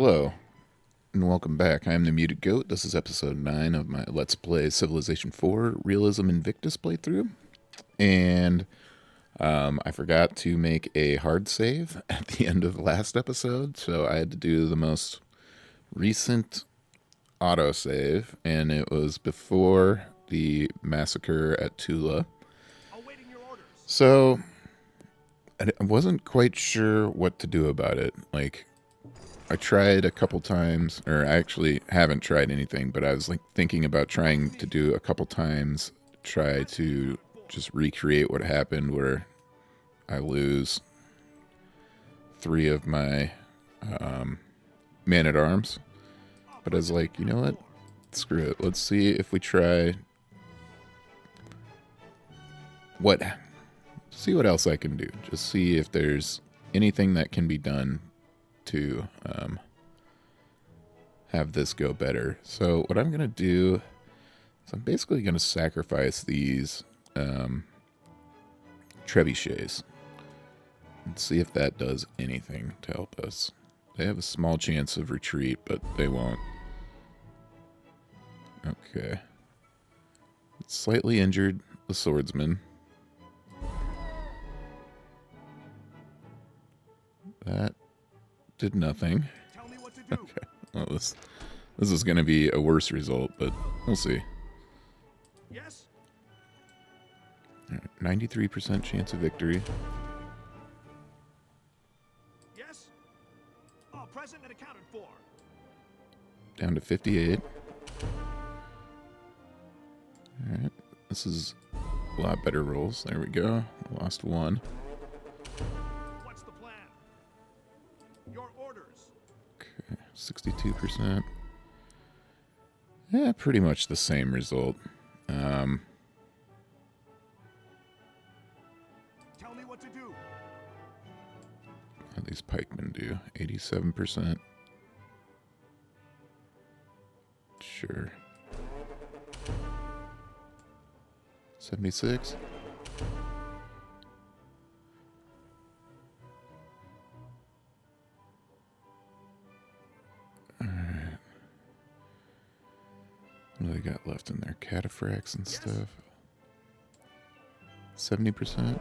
Hello, and welcome back. I am the Muted Goat. This is episode 9 of my Let's Play Civilization 4 Realism Invictus playthrough. And I forgot to make a hard save at the end of the last episode, so I had to do the most recent autosave, and it was before the massacre at Tula. So I wasn't quite sure what to do about it. I tried a couple times, or I actually haven't tried anything, but I was thinking about trying to do a couple times, try to just recreate what happened where I lose 3 of my man-at-arms. But I was like, you know what? Screw it. Let's see if we try see what else I can do. Just see if there's anything that can be done to have this go better. So what I'm going to do is I'm basically going to sacrifice these trebuchets and see if that does anything to help us. They have a small chance of retreat, but they won't. Okay. It's slightly injured the swordsman. That did nothing. Okay. Well, this is going to be a worse result, but we'll see. Yes. 93% chance of victory. Yes. Present and accounted for. Down to 58. Alright. This is a lot better rolls. There we go. Lost 1. What's the plan? Your orders. Okay. 62%. Yeah, pretty much the same result. Tell me what to do. What these pikemen do? 87%. Sure. 76. Alright. What do they got left in there? Cataphracts and stuff. 70%.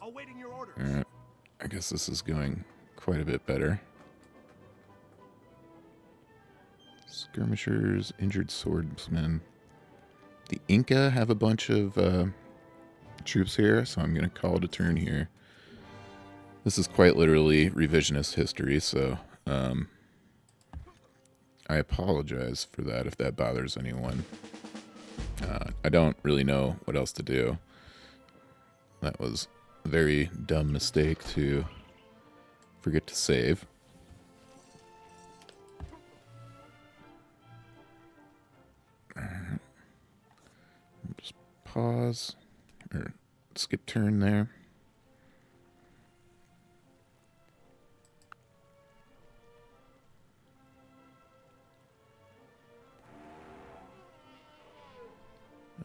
Awaiting your orders. Alright. I guess this is going quite a bit better. Skirmishers, injured swordsmen. The Inca have a bunch of troops here, so I'm going to call it a turn here. This is quite literally revisionist history, so I apologize for that if that bothers anyone. I don't really know what else to do. That was a very dumb mistake to forget to save. Just pause, or skip turn there.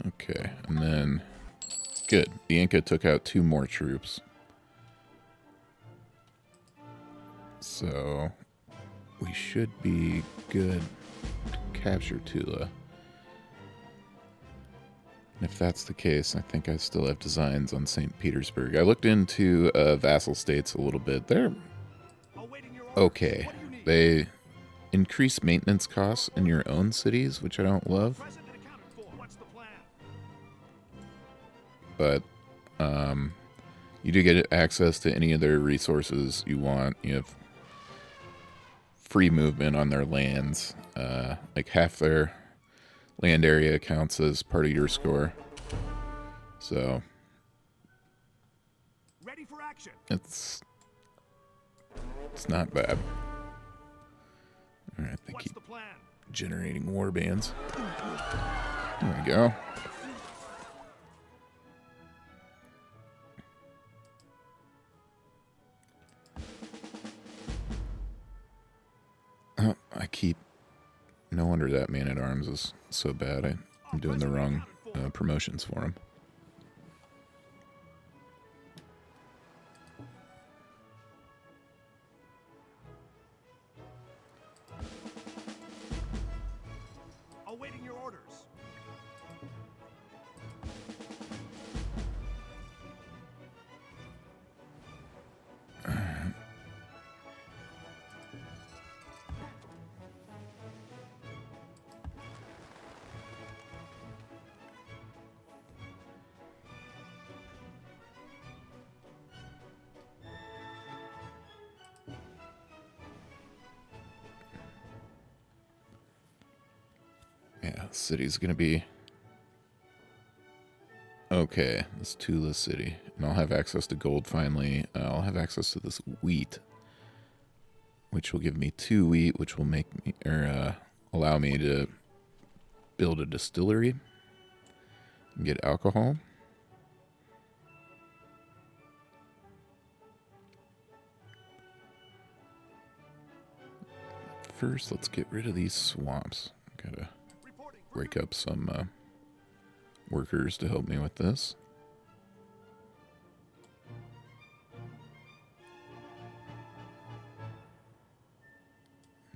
Okay, and then, good. The Inca took out 2 more troops. So, we should be good to capture Tula. And if that's the case, I think I still have designs on St. Petersburg. I looked into vassal states a little bit. They're okay. They increase maintenance costs in your own cities, which I don't love. But you do get access to any of their resources you want. You have free movement on their lands. Like half their land area counts as part of your score. So Ready for action. it's not bad. Alright, they What's keep the plan? generating war bands. There we go. Oh, I keep... No wonder that man-at-arms is so bad. I'm doing the wrong promotions for him. Yeah, city's gonna be okay. This Tula city, and I'll have access to gold finally. I'll have access to this wheat, which will give me 2 wheat, which will make me allow me to build a distillery and get alcohol. First, let's get rid of these swamps. Gotta break up some workers to help me with this.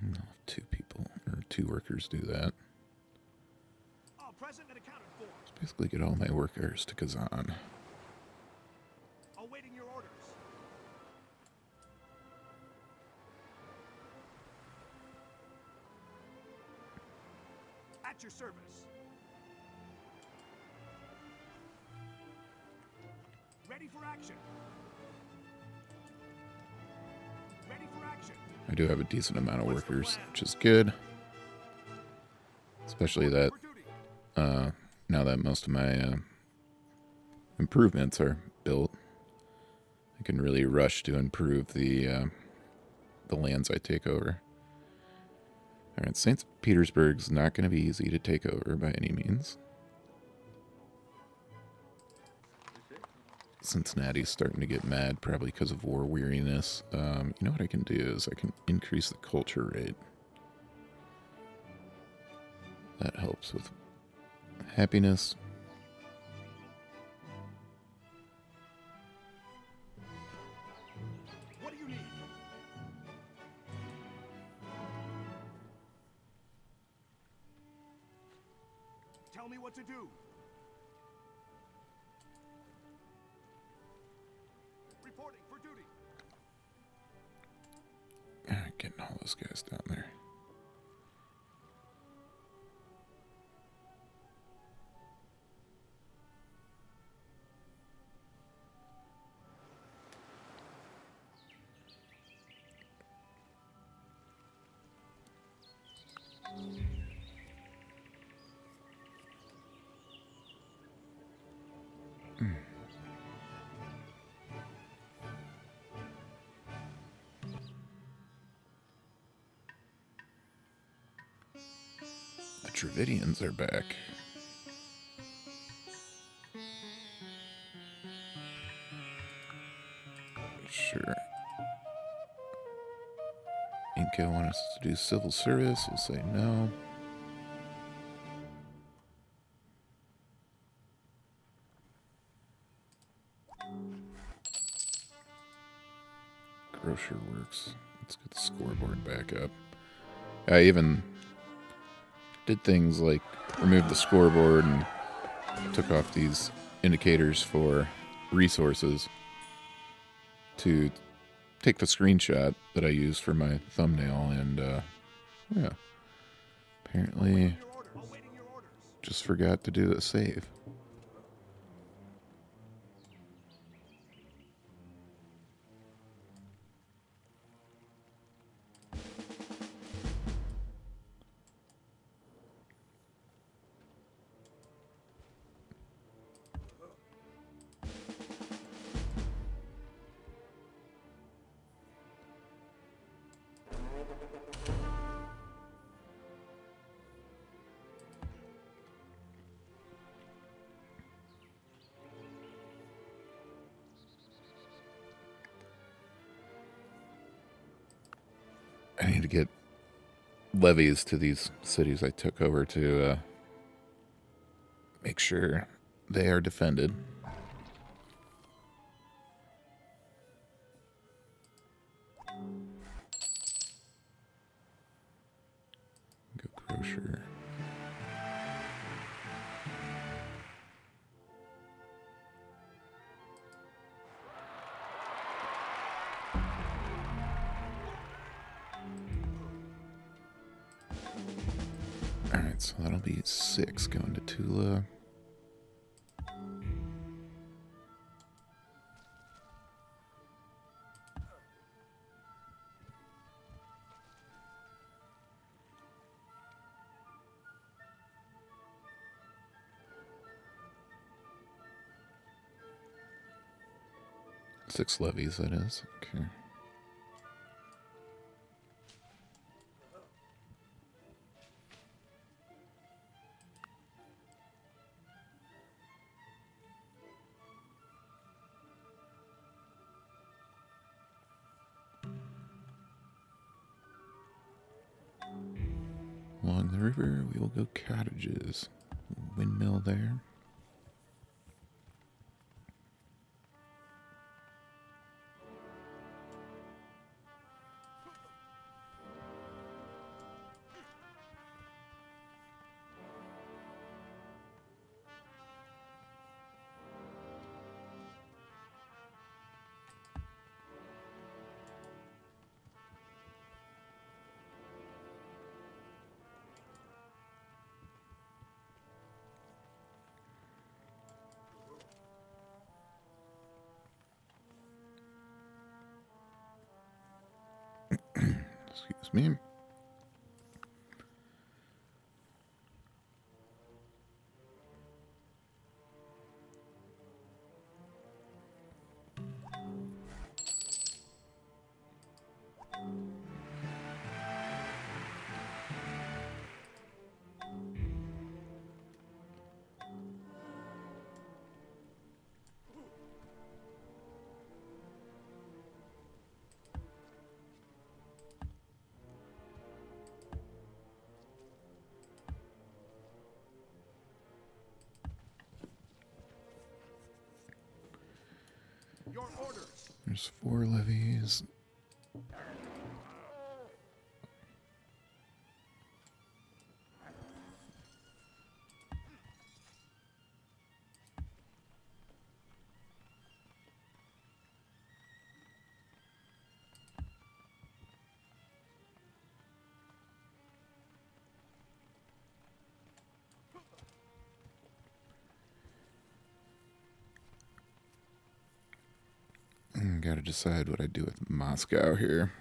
I'll have 2 people, or 2 workers do that. Present and accounted for. Let's basically get all my workers to Kazan. Awaiting your orders. At your service. Ready for action. Ready for action. I do have a decent amount of workers, which is good. Especially that now that most of my improvements are built, I can really rush to improve the lands I take over. All right, St. Petersburg's not going to be easy to take over by any means. Cincinnati's starting to get mad, probably because of war weariness. You know what I can do is I can increase the culture rate. That helps with happiness. What do you need? Tell me what to do. Reporting for duty. All right, getting all those guys down there. The Dravidians are back. Sure. Inca want us to do civil service. We'll say no. Grocer works. Let's get the scoreboard back up. I even did things like remove the scoreboard and took off these indicators for resources to take the screenshot that I used for my thumbnail, and yeah, apparently just forgot to do a save. I need to get levies to these cities I took over to make sure they are defended. Go grocer. Alright, so that'll be 6 going to Tula. 6 levies, that is. Okay. Along the river, we will go cottages. Windmill there. Excuse me. Your orders. There's 4 levies. Gotta decide what I do with Moscow here.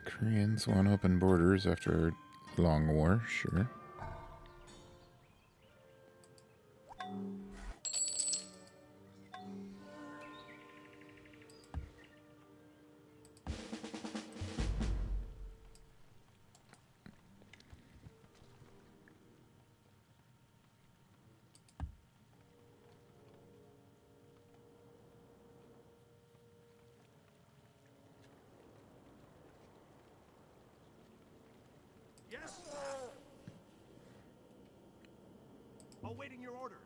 Koreans want open borders after a long war, sure. Yes? Awaiting your orders.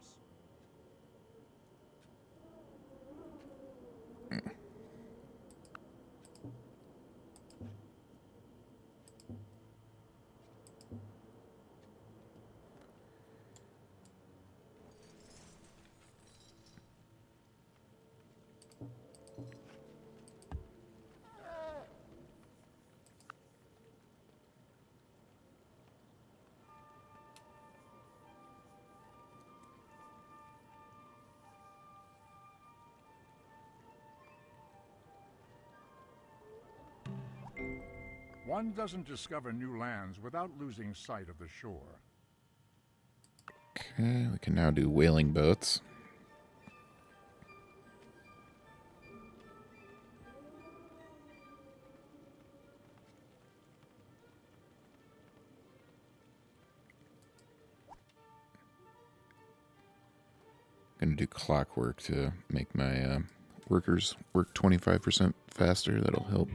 One doesn't discover new lands without losing sight of the shore. Okay, we can now do whaling boats. Gonna do clockwork to make my workers work 25% faster. That'll help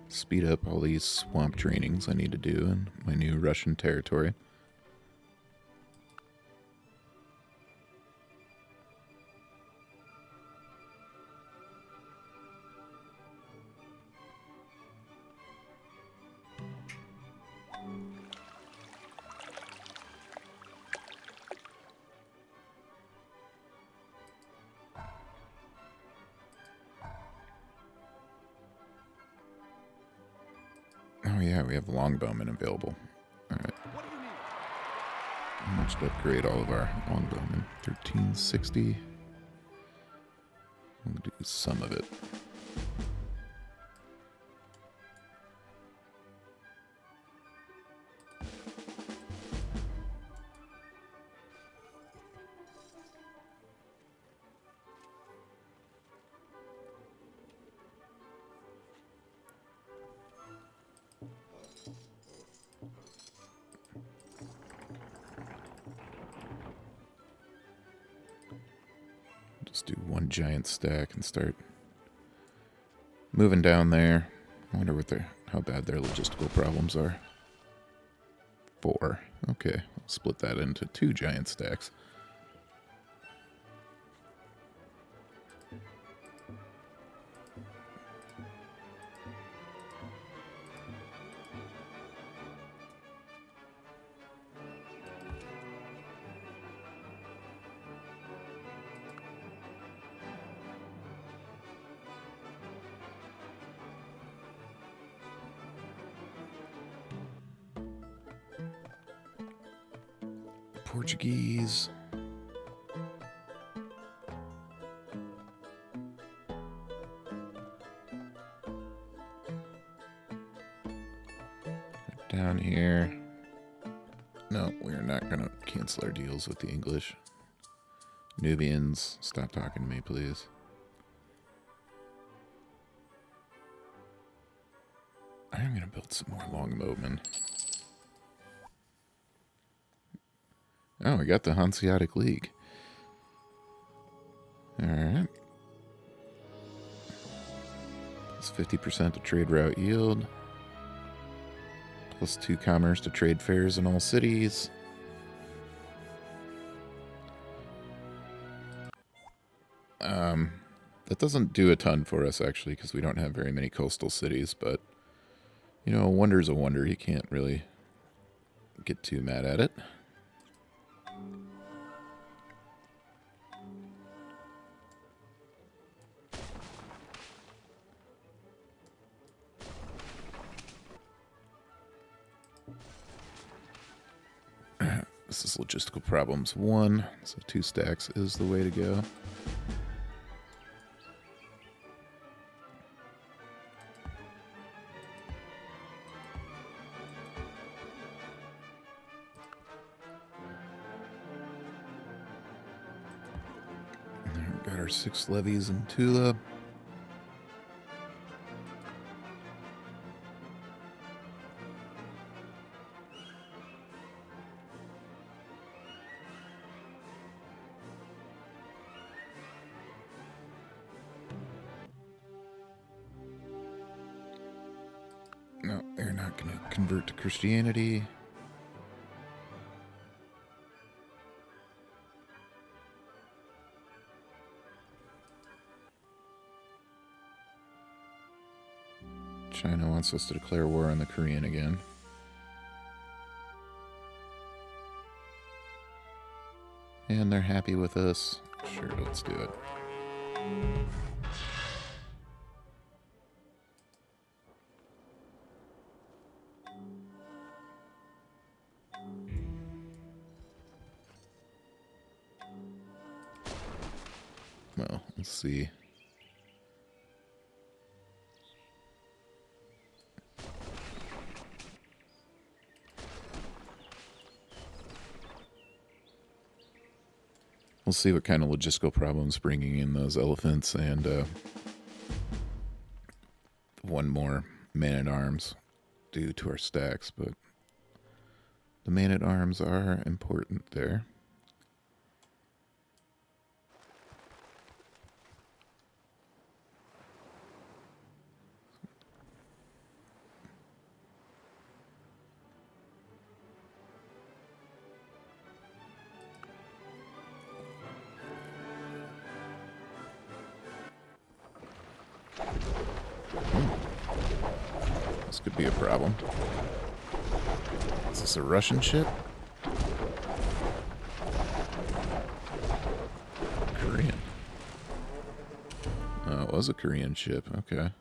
speed up all these swamp trainings I need to do in my new Russian territory. yeah, we have longbowmen available. Alright. What do you need? How much to upgrade all of our longbowmen? 1360. We'll do some of it. Just do one giant stack and start moving down there. I wonder what how bad their logistical problems are. 4. Okay, I'll split that into 2 giant stacks. Portuguese. Down here. No, we're not going to cancel our deals with the English. Nubians, stop talking to me, please. I'm going to build some more longbowmen. Oh, we got the Hanseatic League. Alright. Plus 50% to trade route yield. Plus 2 commerce to trade fairs in all cities. That doesn't do a ton for us, actually, because we don't have very many coastal cities, but, you know, a wonder's a wonder. You can't really get too mad at it. This is logistical problems 1, so 2 stacks is the way to go. Got our 6 levies in Tula. No, they're not going to convert to Christianity. China wants us to declare war on the Korean again. And they're happy with us. Sure, let's do it. Well, let's see. We'll see what kind of logistical problems bringing in those elephants and 1 more man-at-arms do to our stacks, but the man-at-arms are important there. This could be a problem. Is this a Russian ship? Korean. Oh, it was a Korean ship. Okay.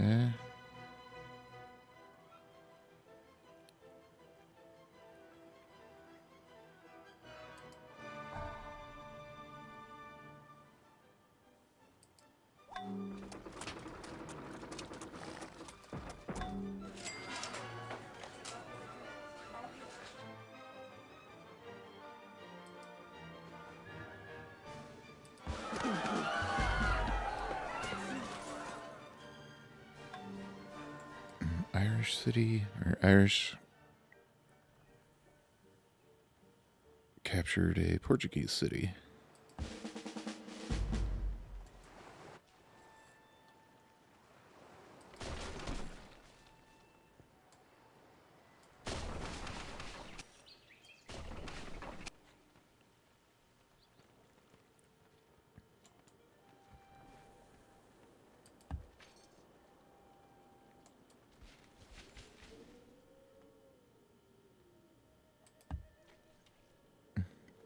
Okay. Irish city, or Irish captured a Portuguese city.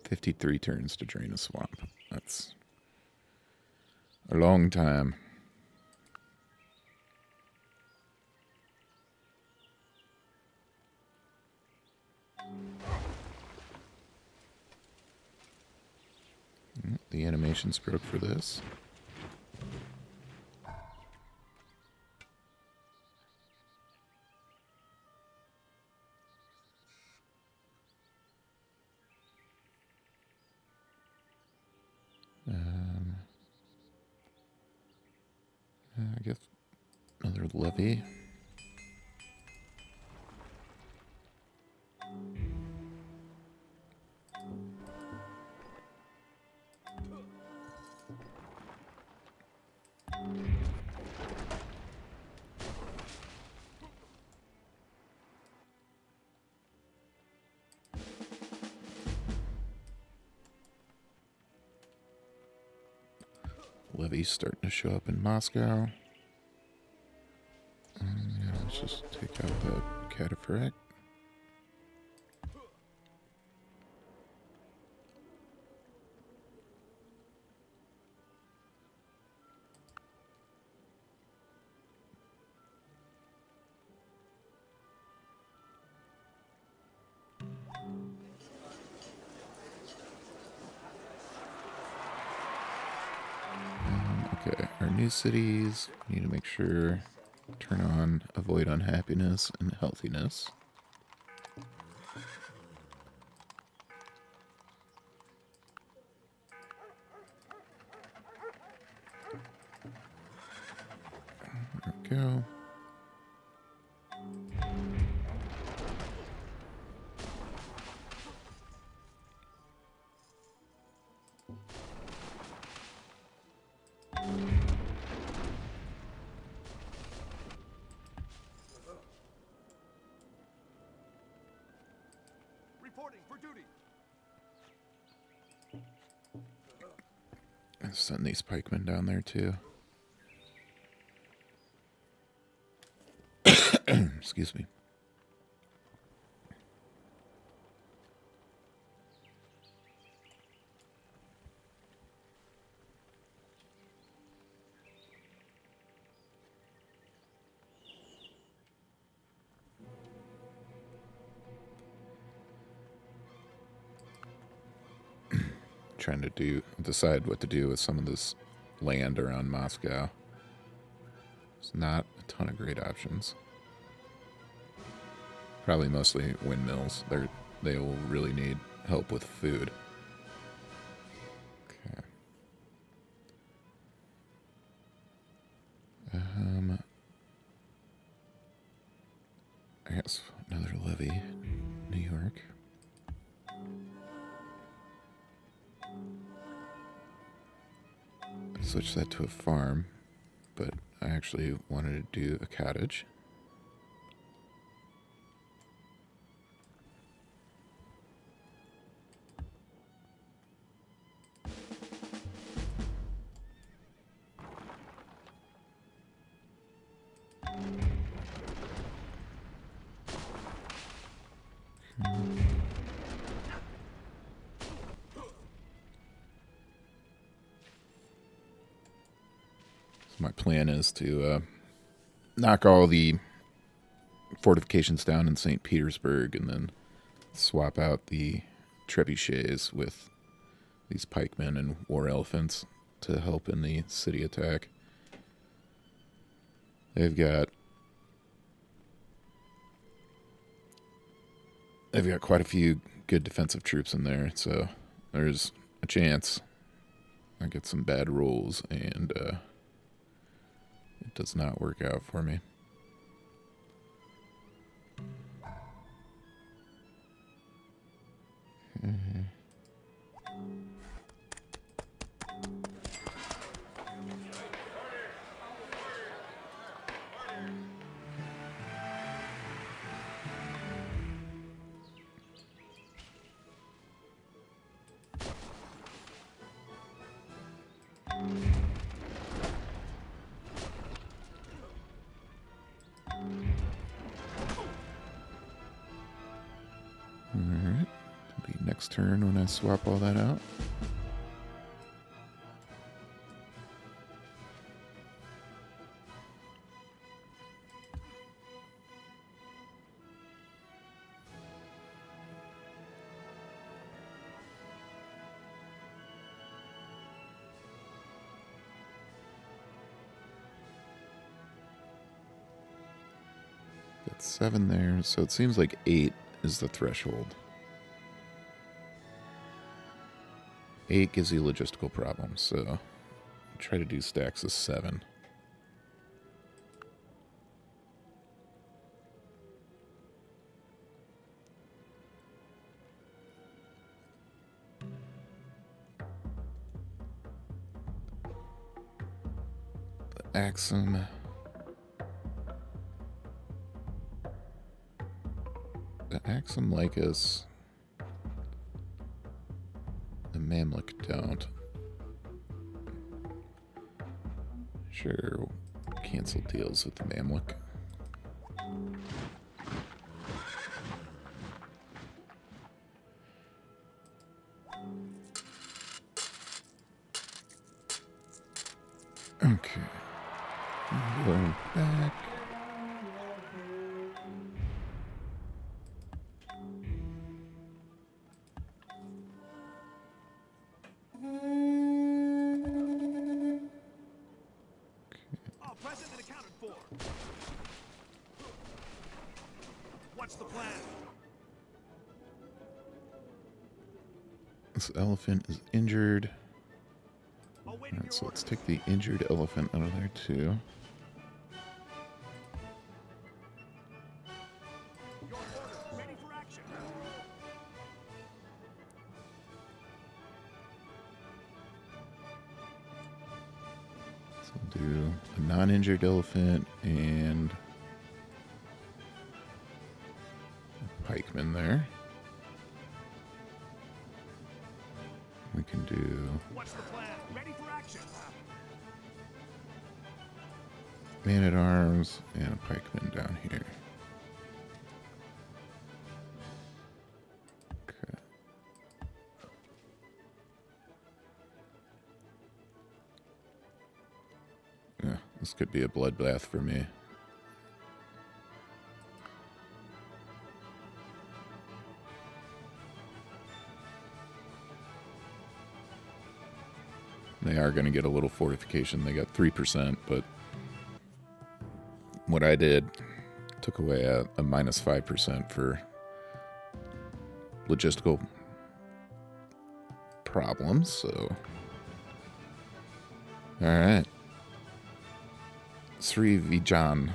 "53 turns to drain a swamp." That's a long time. The animations broke for this. I guess another levy. Levy's starting to show up in Moscow. Yeah, let's just take out that cataphract. Okay, our new cities, we need to make sure, turn on avoid unhappiness and healthiness. There we go. Reporting for duty. Let's send these pikemen down there too. Excuse me. Trying to decide what to do with some of this land around Moscow. It's not a ton of great options. Probably mostly windmills. They will really need help with food. Okay. I guess another levy. New York. Switch that to a farm, but I actually wanted to do a cottage. So my plan is to knock all the fortifications down in St. Petersburg and then swap out the trebuchets with these pikemen and war elephants to help in the city attack. They've got quite a few good defensive troops in there, so there's a chance I get some bad rolls and it does not work out for me. Alright, it'll be next turn when I swap all that out. Got 7 there, so it seems like 8 is the threshold. 8 gives you logistical problems, so try to do stacks of 7. The Axum. The Axum like us. The Mamluk don't. Sure, we'll cancel deals with the Mamluk. Okay. Going back. All present and accounted for. What's the plan? This elephant is injured. Awaiting Alright, your so let's orders. take the injured elephant out of there too. Your orders ready for action. So we'll do a non-injured elephant and a pikeman there. We can do What's the plan? Ready for action. man-at-arms and a pikeman down here. Okay. Yeah, this could be a bloodbath for me. They are going to get a little fortification. They got 3%, but what I did took away a minus 5% for logistical problems, so. Alright. Sri Vijaya.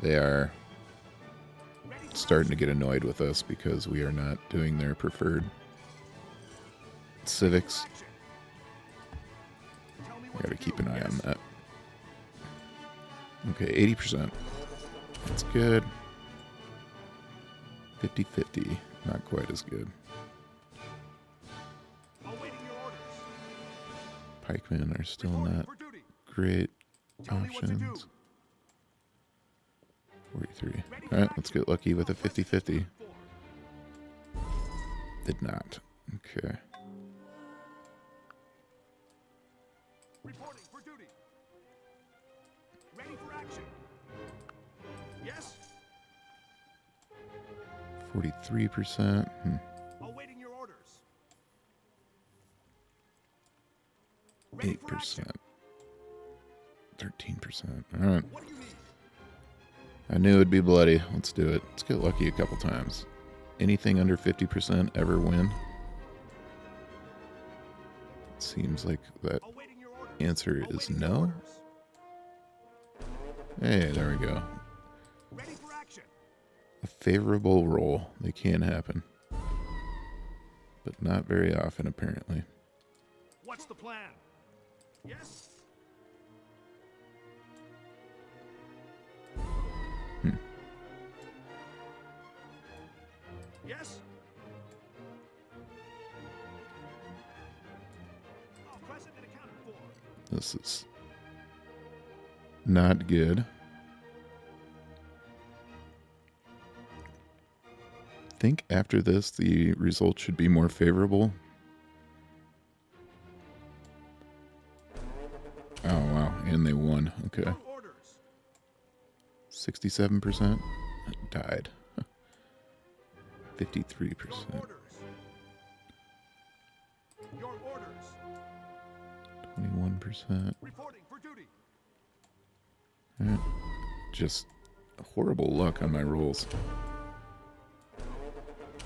They are starting to get annoyed with us because we are not doing their preferred civics. I gotta keep an eye on that. Okay, 80%. That's good. 50-50. Not quite as good. Awaiting your orders. Pikemen are still Reporting not for duty. great Tell me what to do. options. 43. Alright, let's get lucky with a 50-50. Did not. Okay. Reporting for duty. Ready for action. Yes. 43%. Awaiting your orders. Ready for action. 8%. 13%. All right. What do you need? I knew it'd be bloody. Let's do it. Let's get lucky a couple times. Anything under 50% ever win? It seems like that Awaiting your orders. answer is Awaiting your no. orders. Hey, there we go. Ready for action. A favorable roll. They can happen. But not very often, apparently. What's the plan? Yes. Yes. All present and accounted for. This is not good. I think after this, the result should be more favorable. Oh, wow. And they won. Okay. Your orders. 67% died. 53%. Your orders. Your orders. 21%. Reporting for duty. Alright. Just horrible luck on my rolls.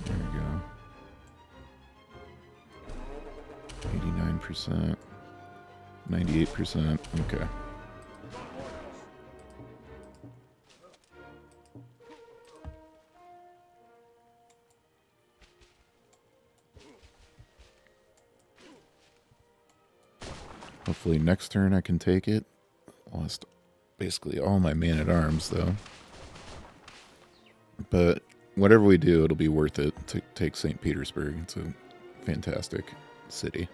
There we go. 89%. 98%. Okay. Hopefully next turn I can take it. Lost basically all my man-at-arms, though. But whatever we do, it'll be worth it to take St. Petersburg. It's a fantastic city.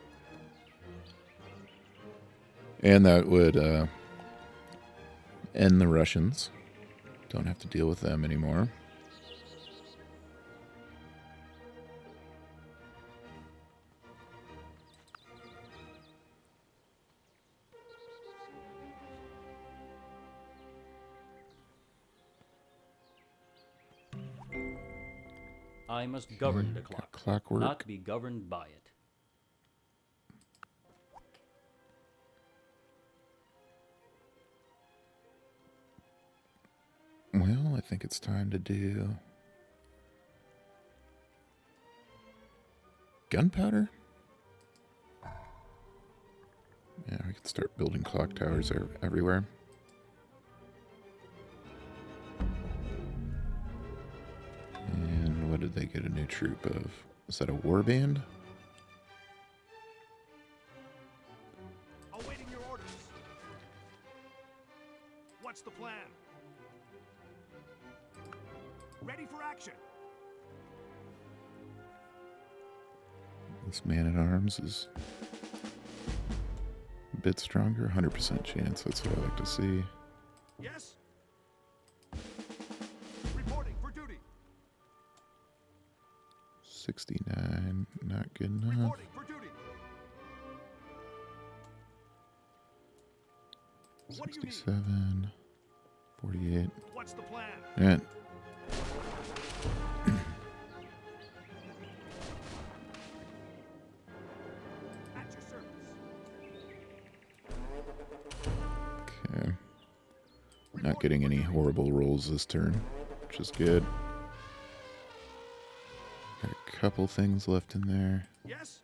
And that would end the Russians. Don't have to deal with them anymore. I must govern the clock, Clockwork. not be governed by it. Well, I think it's time to do gunpowder. Yeah, we can start building clock towers everywhere. And what did they get a new troop of? Is that a warband? Awaiting your orders. What's the plan? Ready for action. This man-at-arms is a bit stronger. 100% chance. That's what I like to see. Yes. Reporting for duty. 69. Not good enough. Reporting for duty. What do you need? 67. 48. What's the plan? Yeah. At your service. Okay. Not getting any horrible rolls this turn, which is good. Got a couple things left in there. Yes.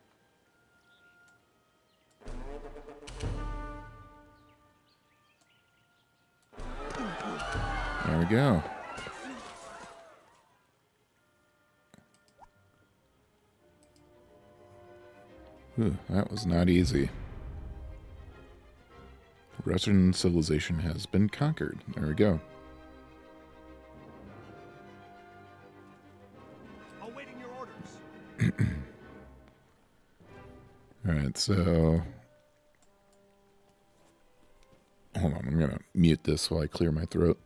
There we go. Whew, that was not easy. Russian civilization has been conquered. There we go. Awaiting your orders. Alright, so... Hold on, I'm going to mute this while I clear my throat.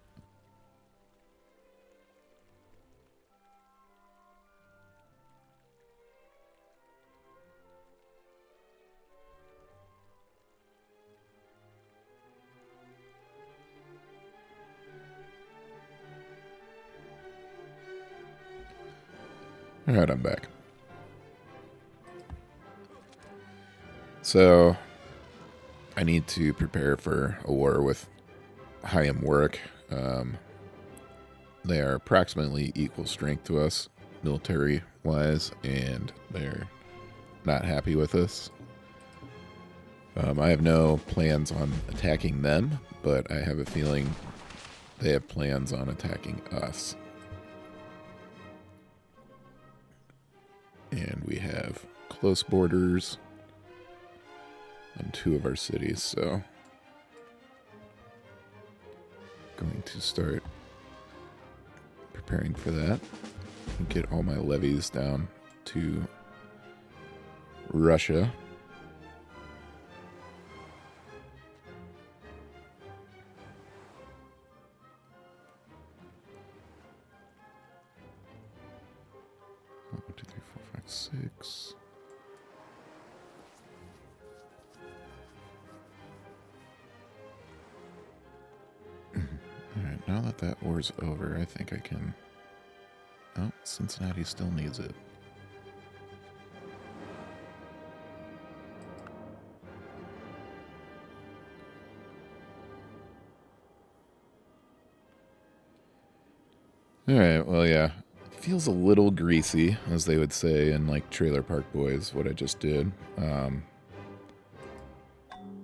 Alright, I'm back. So, I need to prepare for a war with Hayam Warwick. They are approximately equal strength to us, military-wise, and they're not happy with us. I have no plans on attacking them, but I have a feeling they have plans on attacking us. And we have close borders on 2 of our cities, so going to start preparing for that and get all my levies down to Russia. One, 2, 3, 4, 5, 6. Alright, now that that war's over, I think I can... Oh, Cincinnati still needs it. Alright, well, yeah. It feels a little greasy, as they would say in, like, Trailer Park Boys, what I just did.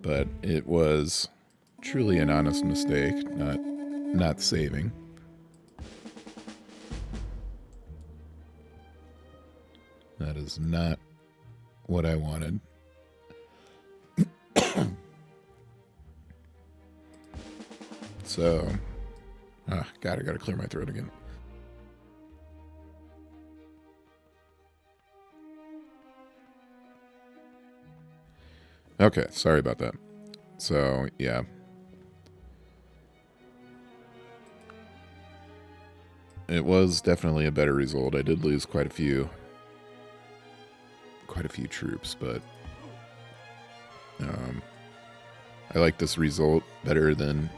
But it was truly an honest mistake, not saving. That is not what I wanted. So, God, I gotta clear my throat again. Okay, sorry about that. So, yeah. It was definitely a better result. I did lose quite a few troops, but I like this result better than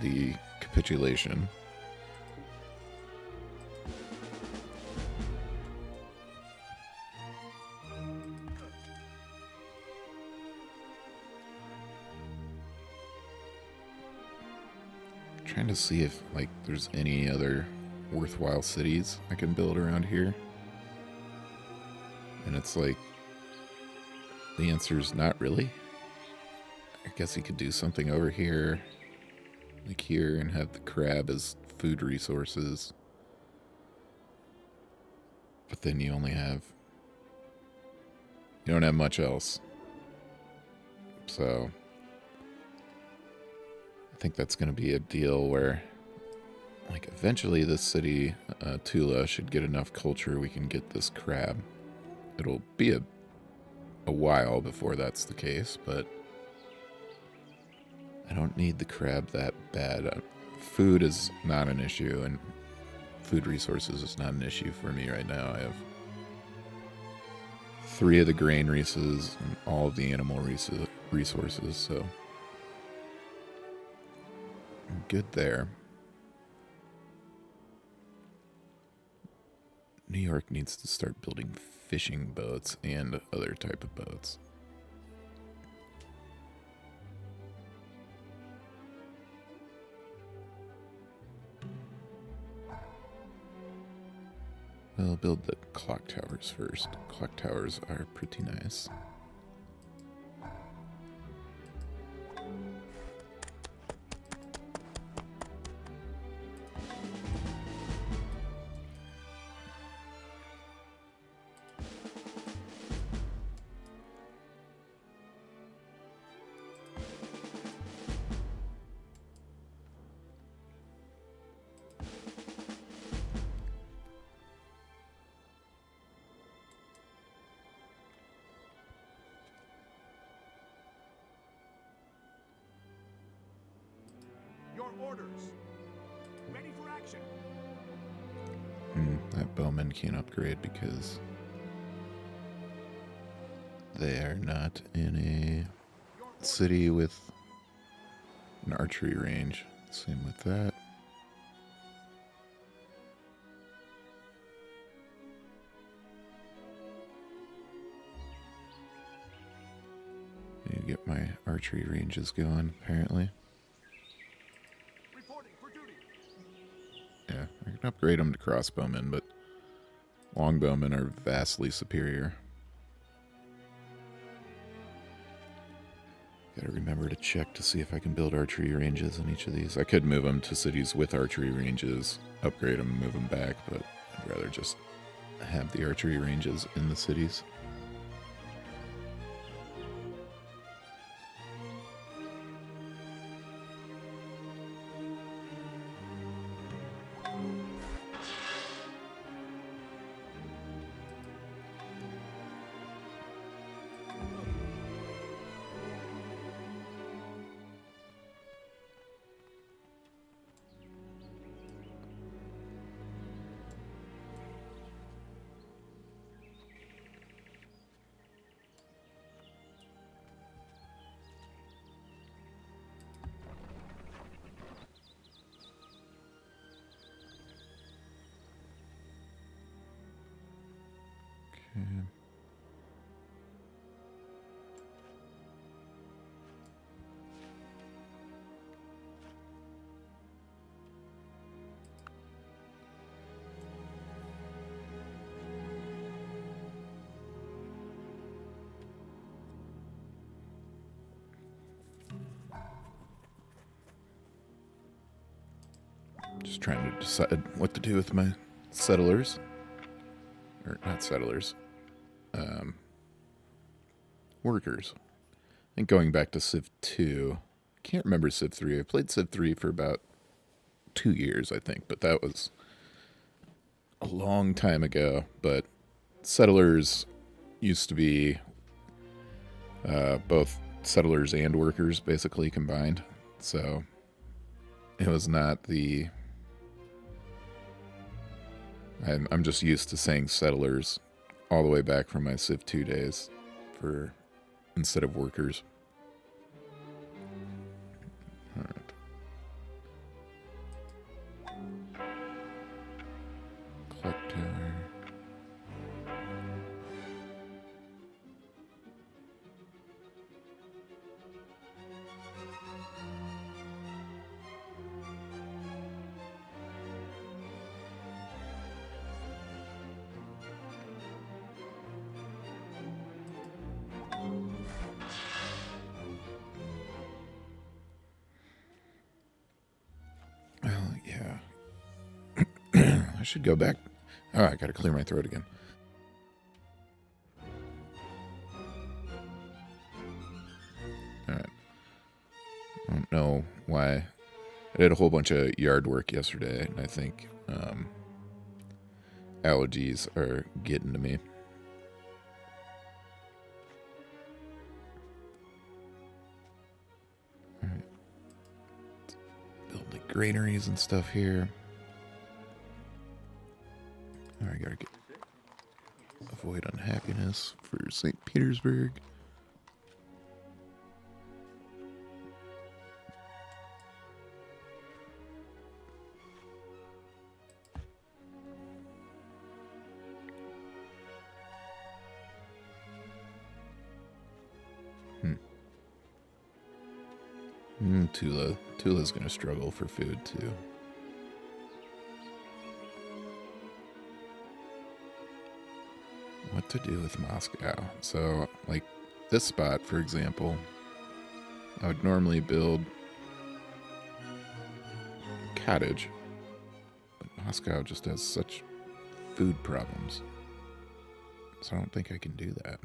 the capitulation. Trying to see if, like, there's any other worthwhile cities I can build around here. And it's like, the answer is not really. I guess you could do something over here, like here, and have the crab as food resources. But then you don't have much else. So I think that's going to be a deal where, like, eventually this city, Tula, should get enough culture we can get this crab. It'll be a while before that's the case, but I don't need the crab that bad. Food is not an issue, and food resources is not an issue for me right now. I have 3 of the grain resources and all of the animal resources, so I'm good there. New York needs to start building fishing boats and other type of boats. We'll build the clock towers first. Clock towers are pretty nice. Your orders. Ready for action. That bowman can't upgrade because they are not in a city with an archery range. Same with that. Need to get my archery ranges going, apparently. Reporting for duty. Yeah, I can upgrade them to crossbowmen, but longbowmen are vastly superior. Gotta remember to check to see if I can build archery ranges in each of these. I could move them to cities with archery ranges, upgrade them, move them back, but I'd rather just have the archery ranges in the cities. Okay. Just trying to decide what to do with my settlers. Or not settlers. Workers. I think going back to Civ 2. Can't remember Civ 3. I played Civ 3 for about 2 years, I think. But that was a long time ago. But settlers used to be both settlers and workers basically combined. So it was not the... I'm just used to saying settlers all the way back from my Civ 2 days for instead of workers. All right. Clock tower. Well, yeah. I should go back. Oh, I gotta clear my throat again. Alright. I don't know why. I did a whole bunch of yard work yesterday, and I think allergies are getting to me. Alright. Build the granaries and stuff here. Alright, gotta get avoid unhappiness for St. Petersburg. Tula's gonna struggle for food too. What to do with Moscow? So, like this spot, for example, I would normally build a cottage, but Moscow just has such food problems, so I don't think I can do that.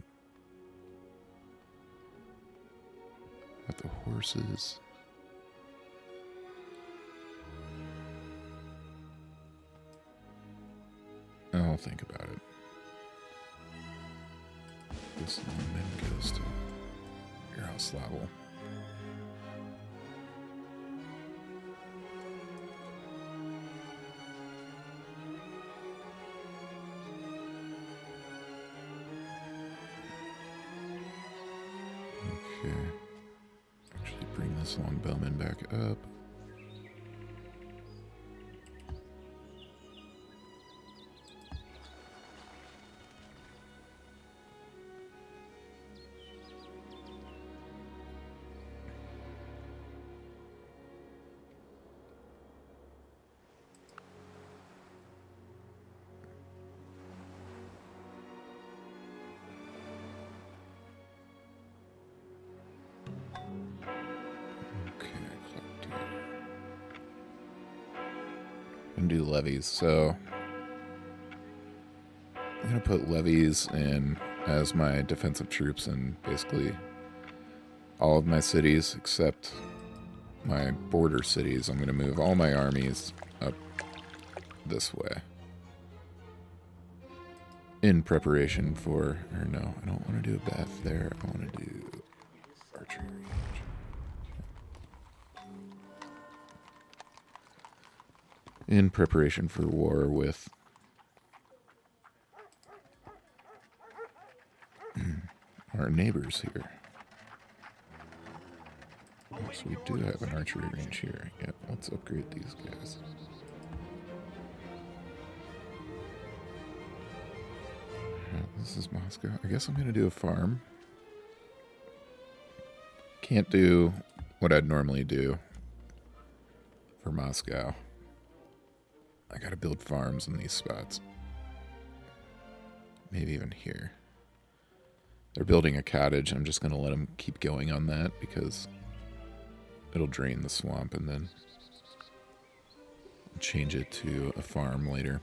Got the horses. I'll think about it. This then goes to Yaroslavel. Okay. Actually bring this longbowman back up. I'm gonna do levies. So I'm gonna put levies in as my defensive troops in basically all of my cities except my border cities. I'm gonna move all my armies up this way in preparation for, or no, I don't want to do a bath there. I want to do archery range. In preparation for war with our neighbors here. So we do have an archery range here. Yep, let's upgrade these guys. This is Moscow. I guess I'm going to do a farm. Can't do what I'd normally do for Moscow. I got to build farms in these spots. Maybe even here. They're building a cottage. I'm just going to let them keep going on that because it'll drain the swamp and then change it to a farm later.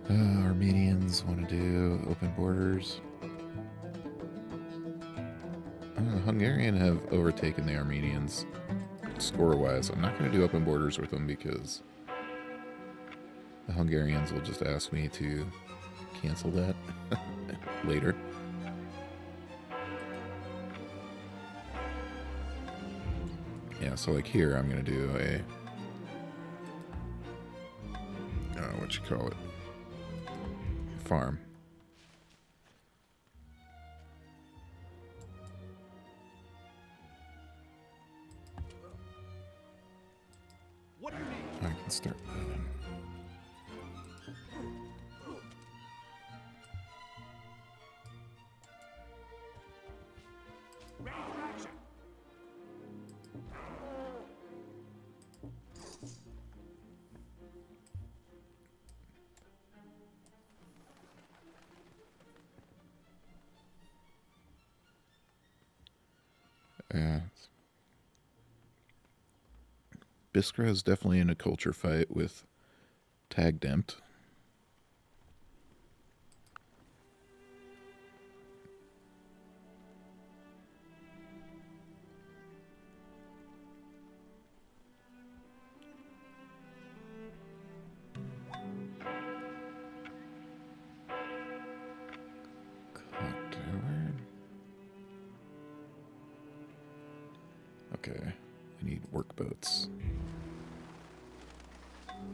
Armenians want to do open borders. The Hungarian have overtaken the Armenians score-wise. I'm not going to do open borders with them because the Hungarians will just ask me to cancel that later. Yeah, so like here I'm going to do a... what you call it? Farm. What do you need? I can start moving. Ready for action. Yeah. Biskra is definitely in a culture fight with Tag Dempt. Okay, I need work boats.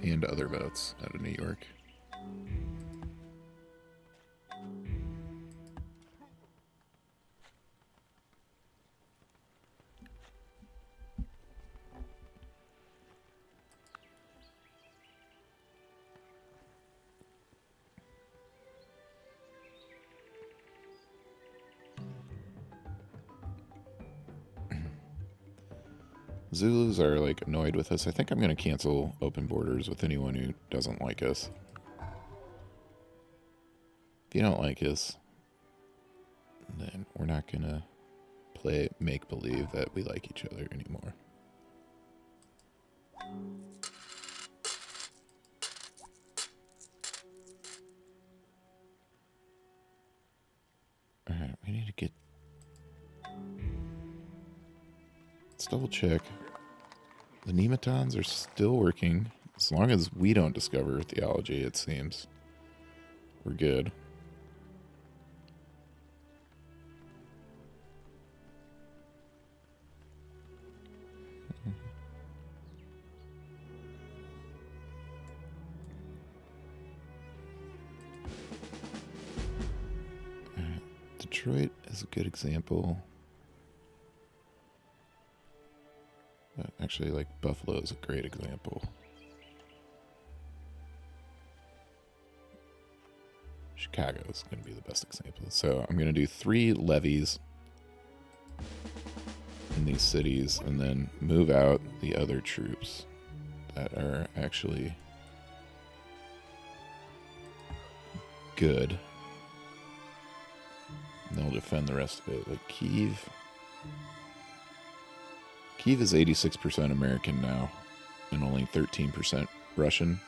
And other boats out of New York. Zulus are like annoyed with us. I think I'm going to cancel open borders with anyone who doesn't like us. If you don't like us, then we're not going to play make-believe that we like each other anymore. Alright, we need to get... Let's double check. The nematons are still working. As long as we don't discover theology, it seems. We're good. Detroit is a good example. Actually, like, Buffalo is a great example. Chicago is going to be the best example. So I'm going to do 3 levies in these cities and then move out the other troops that are actually good. And they'll defend the rest of it. Like Kyiv is 86% American now, and only 13% Russian.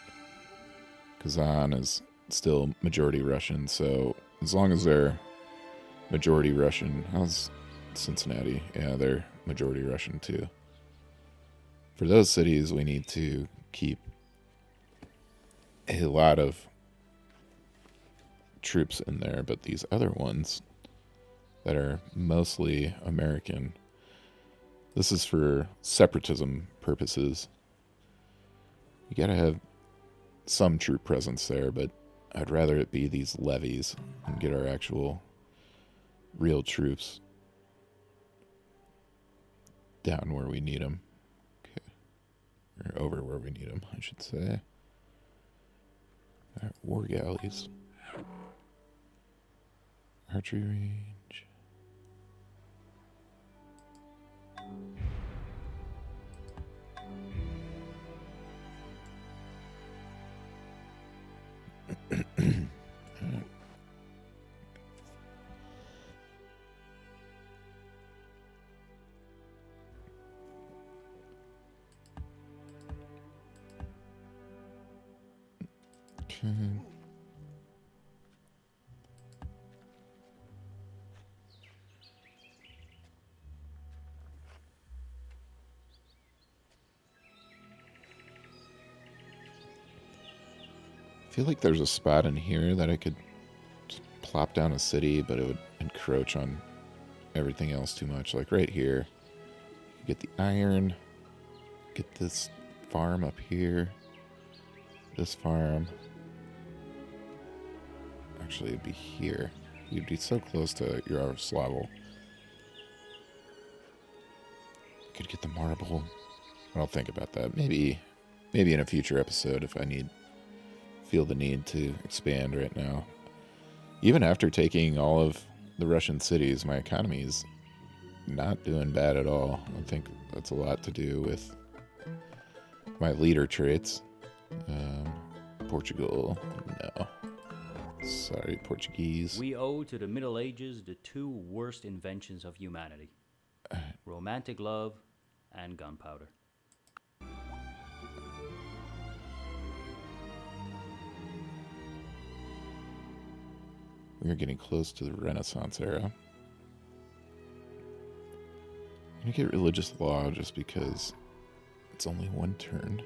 Kazan is still majority Russian, so as long as they're majority Russian, how's Cincinnati? Yeah, they're majority Russian too. For those cities, we need to keep a lot of troops in there, but these other ones that are mostly American, this is for separatism purposes. You gotta have some troop presence there, but I'd rather it be these levies and get our actual real troops down where we need them. Okay. Or over where we need them, I should say. Alright, war galleys. Archery range. Okay. I feel like there's a spot in here that I could just plop down a city, but it would encroach on everything else too much. Like right here, get the iron, get this farm up here, this farm. Actually, it'd be here. You'd be so close to Yaroslavel. Could get the marble. I'll think about that. Maybe in a future episode if I feel the need to expand right now. Even after taking all of the Russian cities, my economy is not doing bad at all. I think that's a lot to do with my leader traits. Portugal, no. Sorry, Portuguese. We owe to the Middle Ages the two worst inventions of humanity. Romantic love and gunpowder. We're getting close to the Renaissance era. I'm gonna get religious law just because it's only one turn.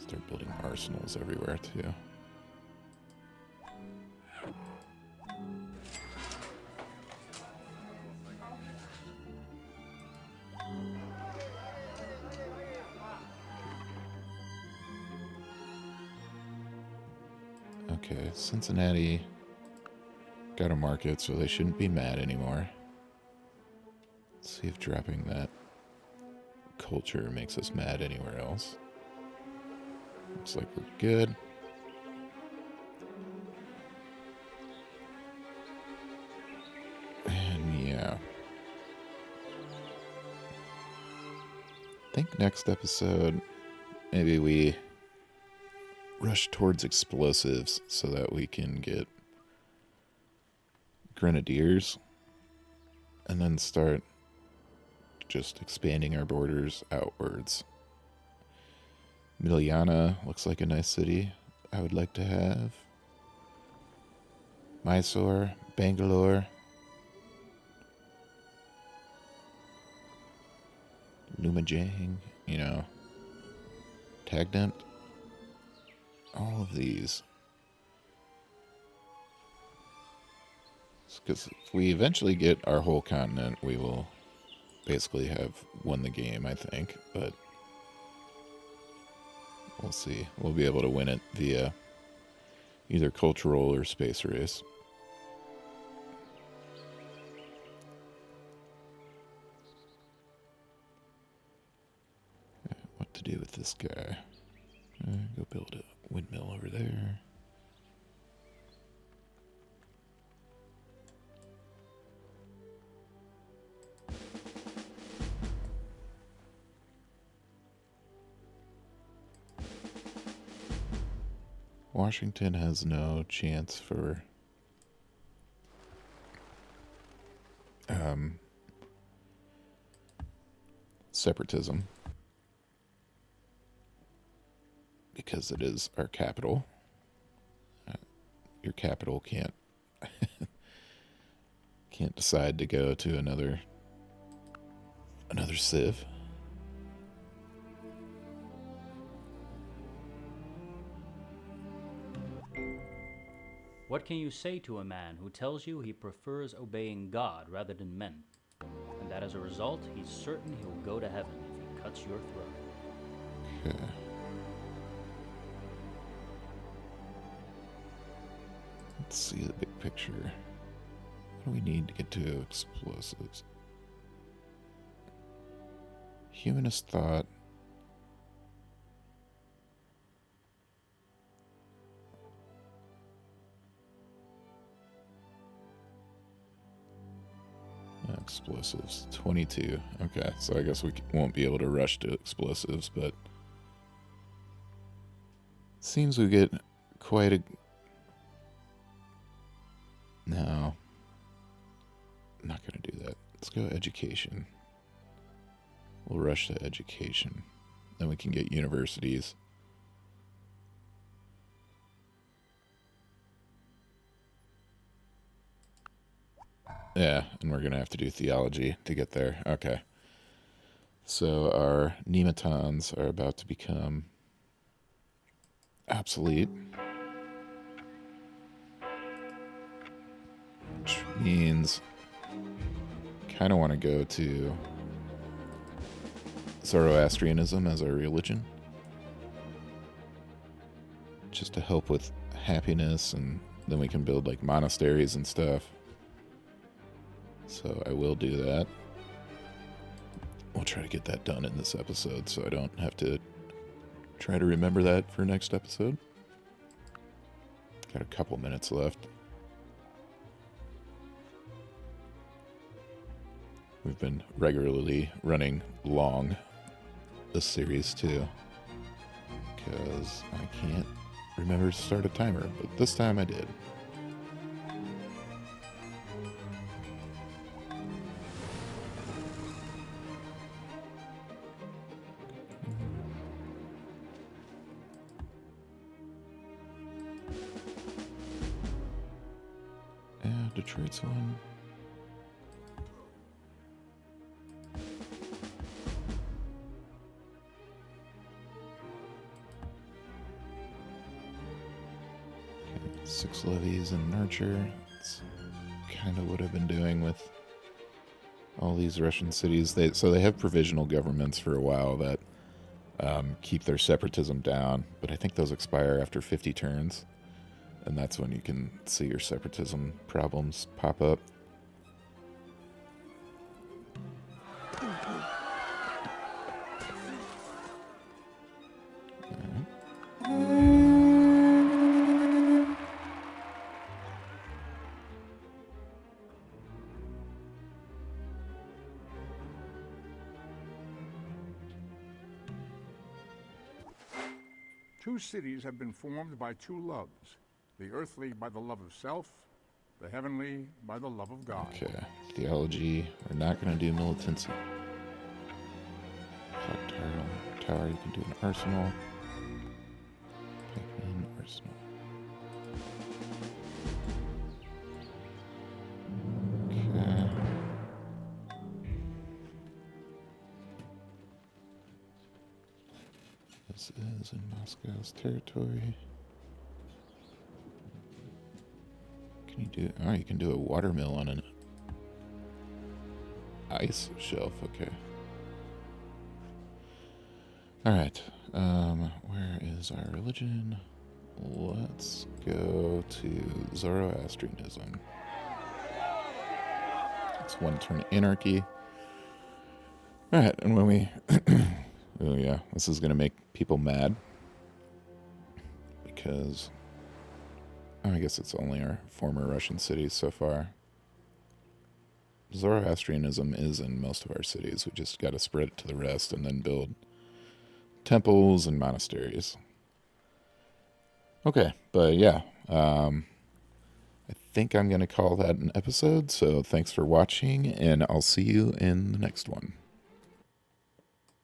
Start building arsenals everywhere too. Okay, Cincinnati got a market, so they shouldn't be mad anymore. Let's see if dropping that culture makes us mad anywhere else. Looks like we're good. And yeah. I think next episode, maybe we rush towards explosives so that we can get grenadiers and then start just expanding our borders outwards. Miliana looks like a nice city I would like to have. Mysore, Bangalore, Lumajang, Tagdent. All of these. Because if we eventually get our whole continent, we will basically have won the game, I think. But we'll see. We'll be able to win it via either cultural or space race. What to do with this guy? Go build a windmill over there. Washington has no chance for separatism because it is our capital. Your capital can't decide to go to another civ. What can you say to a man who tells you he prefers obeying God rather than men, and that as a result he's certain he'll go to heaven if he cuts your throat? Okay. Let's see the big picture. What do we need to get to explosives? Humanist thought. Explosives, 22. Okay, so I guess we won't be able to rush to explosives, but seems we get quite a... No, I'm not going to do that. Let's go education. We'll rush to education. Then we can get universities. Yeah, and we're going to have to do theology to get there. Okay. So our nematons are about to become obsolete. Which means kind of want to go to Zoroastrianism as our religion. Just to help with happiness, and then we can build like monasteries and stuff. So I will do that. We'll try to get that done in this episode so I don't have to try to remember that for next episode. Got a couple minutes left. We've been regularly running long this series too, because I can't remember to start a timer, but this time I did. Detroit's one. Okay, 6 levies in nurture. That's kind of what I've been doing with all these Russian cities. So they have provisional governments for a while that keep their separatism down, but I think those expire after 50 turns. And that's when you can see your separatism problems pop up. Two cities have been formed by two loves. The earthly by the love of self, the heavenly by the love of God. Okay, theology. We're not going to do militancy. Clock tower. You can do an arsenal. Pikeman, arsenal. Okay. This is in Moscow's territory. You can do a watermill on an ice shelf. Okay. Alright. Where is our religion? Let's go to Zoroastrianism. It's 1 turn anarchy. Alright, and when we... oh yeah, this is going to make people mad. Because... I guess it's only our former Russian cities so far. Zoroastrianism is in most of our cities. We just got to spread it to the rest and then build temples and monasteries. Okay, but yeah, I think I'm going to call that an episode. So thanks for watching, and I'll see you in the next one.